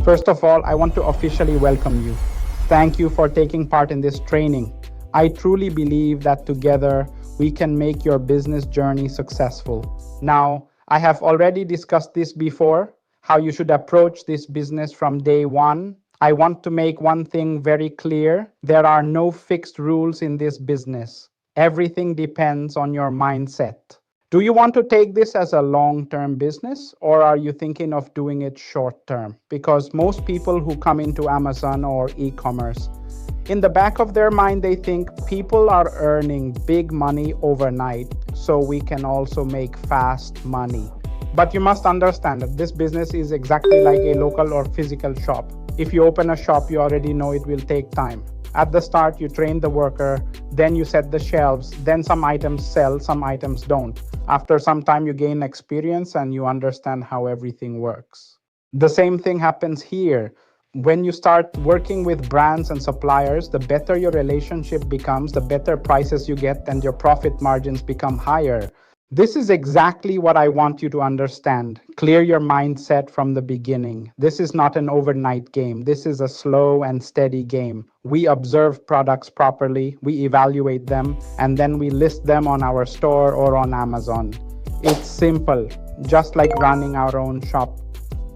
First of all, I want to officially welcome you. Thank you for taking part in this training. I truly believe that together we can make your business journey successful. Now, I have already discussed this before, how you should approach this business from day one. I want to make one thing very clear. There are no fixed rules in this business. Everything depends on your mindset. Do you want to take this as a long-term business, or are you thinking of doing it short-term? Because most people who come into Amazon or e-commerce, in the back of their mind, they think people are earning big money overnight, so we can also make fast money. But you must understand that this business is exactly like a local or physical shop. If you open a shop, you already know it will take time. At the start, you train the worker, then you set the shelves, then some items sell, some items don't. After some time, you gain experience and you understand how everything works. The same thing happens here. When you start working with brands and suppliers, the better your relationship becomes, the better prices you get, and your profit margins become higher. This is exactly what I want you to understand. Clear your mindset from the beginning. This is not an overnight game. This is a slow and steady game. We observe products properly, we evaluate them, and then we list them on our store or on Amazon. It's simple, just like running our own shop.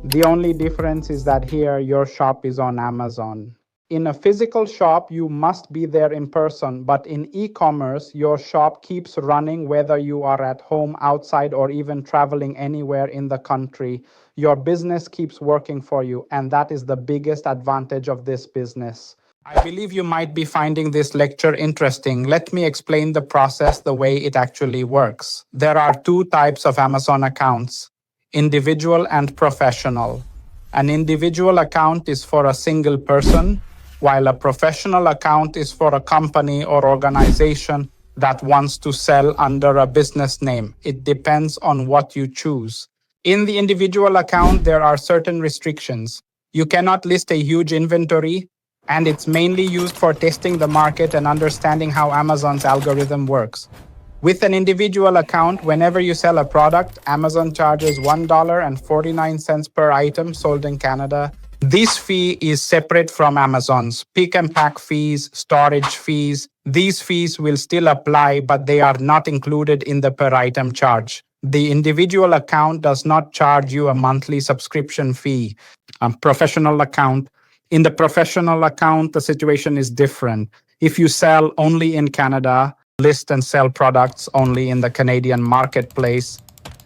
The only difference is that here your shop is on Amazon. In a physical shop, you must be there in person, but in e-commerce, your shop keeps running whether you are at home, outside, or even traveling anywhere in the country. Your business keeps working for you, and that is the biggest advantage of this business. I believe you might be finding this lecture interesting. Let me explain the process, the way it actually works. There are two types of Amazon accounts: individual and professional. An individual account is for a single person, while a professional account is for a company or organization that wants to sell under a business name. It depends on what you choose. In the individual account, there are certain restrictions. You cannot list a huge inventory, and it's mainly used for testing the market and understanding how Amazon's algorithm works. With an individual account, whenever you sell a product, Amazon charges $1.49 per item sold in Canada. This fee is separate from Amazon's pick and pack fees, storage fees. These fees will still apply, but they are not included in the per item charge. The individual account does not charge you a monthly subscription fee. A professional account. In the professional account, the situation is different. If you sell only in Canada, list and sell products only in the Canadian marketplace,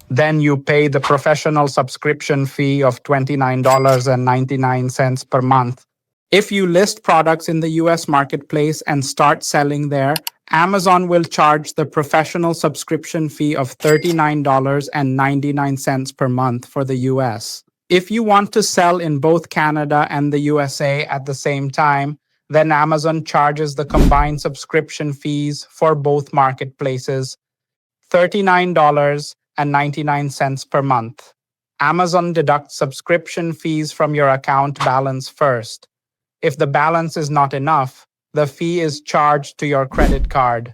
then you pay the professional subscription fee of $29.99 per month. If you list products in the US marketplace and start selling there, Amazon will charge the professional subscription fee of $39.99 per month for the US. If you want to sell in both Canada and the USA at the same time, then Amazon charges the combined subscription fees for both marketplaces, $39.99 per month. Amazon deducts subscription fees from your account balance first. If the balance is not enough, the fee is charged to your credit card.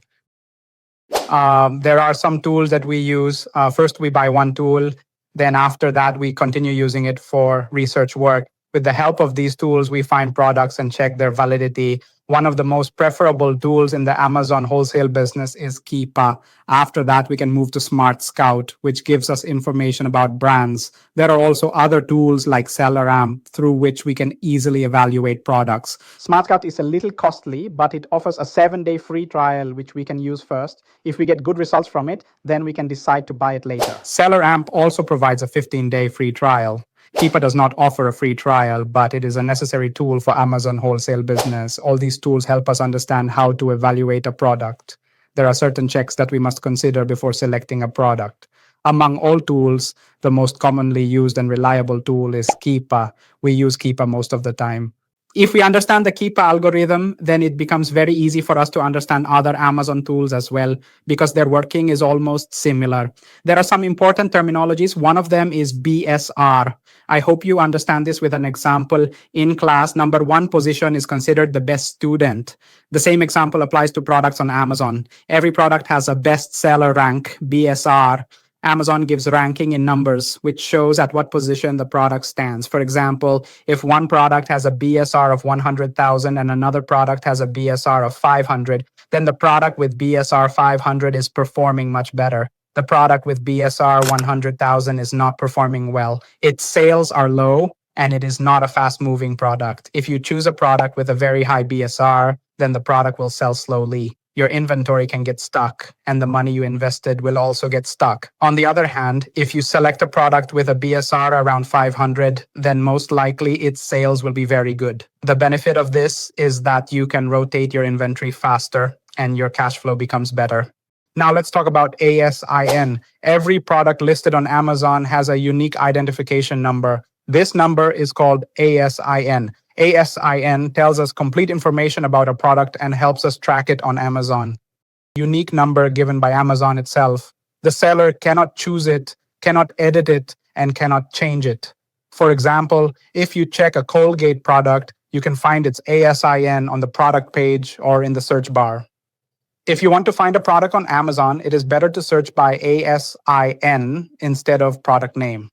There are some tools that we use. First, we buy one tool. Then after that, we continue using it for research work. With the help of these tools, we find products and check their validity. One of the most preferable tools in the Amazon wholesale business is Keepa. After that, we can move to Smart Scout, which gives us information about brands. There are also other tools like SellerAmp, through which we can easily evaluate products. Smart Scout is a little costly, but it offers a 7-day free trial, which we can use first. If we get good results from it, then we can decide to buy it later. SellerAmp also provides a 15-day free trial. Keepa does not offer a free trial, but it is a necessary tool for Amazon wholesale business. All these tools help us understand how to evaluate a product. There are certain checks that we must consider before selecting a product. Among all tools, the most commonly used and reliable tool is Keepa. We use Keepa most of the time. If we understand the Keepa algorithm, then it becomes very easy for us to understand other Amazon tools as well, because their working is almost similar. There are some important terminologies. One of them is BSR. I hope you understand this with an example. In class, number one position is considered the best student. The same example applies to products on Amazon. Every product has a bestseller rank, BSR. Amazon gives ranking in numbers, which shows at what position the product stands. For example, if one product has a BSR of 100,000 and another product has a BSR of 500, then the product with BSR 500 is performing much better. The product with BSR 100,000 is not performing well. Its sales are low and it is not a fast moving product. If you choose a product with a very high BSR, then the product will sell slowly. Your inventory can get stuck and the money you invested will also get stuck. On the other hand, if you select a product with a BSR around 500, then most likely its sales will be very good. The benefit of this is that you can rotate your inventory faster and your cash flow becomes better. Now let's talk about ASIN. Every product listed on Amazon has a unique identification number. This number is called ASIN. ASIN tells us complete information about a product and helps us track it on Amazon. Unique number given by Amazon itself. The seller cannot choose it, cannot edit it, and cannot change it. For example, if you check a Colgate product, you can find its ASIN on the product page or in the search bar. If you want to find a product on Amazon, it is better to search by ASIN instead of product name.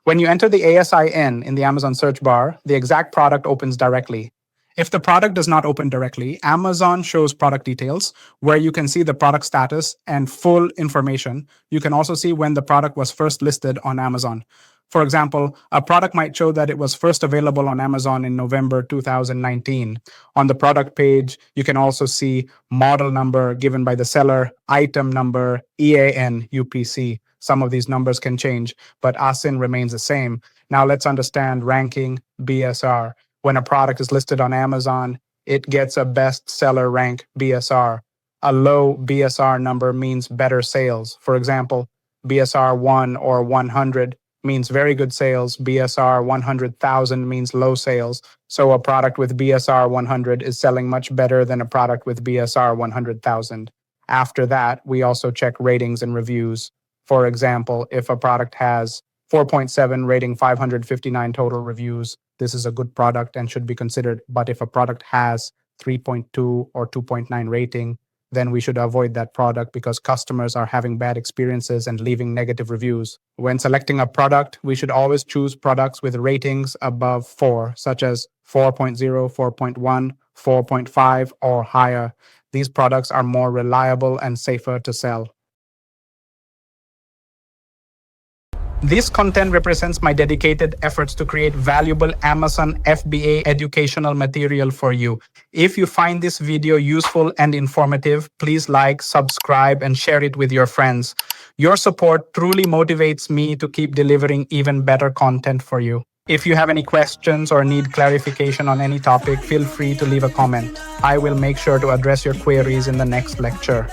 When you enter the ASIN in the Amazon search bar, the exact product opens directly. If the product does not open directly, Amazon shows product details where you can see the product status and full information. You can also see when the product was first listed on Amazon. For example, a product might show that it was first available on Amazon in November 2019. On the product page, you can also see model number given by the seller, item number, EAN, UPC. Some of these numbers can change, but ASIN remains the same. Now let's understand ranking BSR. When a product is listed on Amazon, it gets a bestseller rank BSR. A low BSR number means better sales. For example, BSR 1 or 100 means very good sales. BSR 100,000 means low sales. So a product with BSR 100 is selling much better than a product with BSR 100,000. After that, we also check ratings and reviews. For example, if a product has 4.7 rating, 559 total reviews, this is a good product and should be considered. But if a product has 3.2 or 2.9 rating, then we should avoid that product because customers are having bad experiences and leaving negative reviews. When selecting a product, we should always choose products with ratings above 4, such as 4.0, 4.1, 4.5, or higher. These products are more reliable and safer to sell. This content represents my dedicated efforts to create valuable Amazon FBA educational material for you. If you find this video useful and informative, please like, subscribe, and share it with your friends. Your support truly motivates me to keep delivering even better content for you. If you have any questions or need clarification on any topic, feel free to leave a comment. I will make sure to address your queries in the next lecture.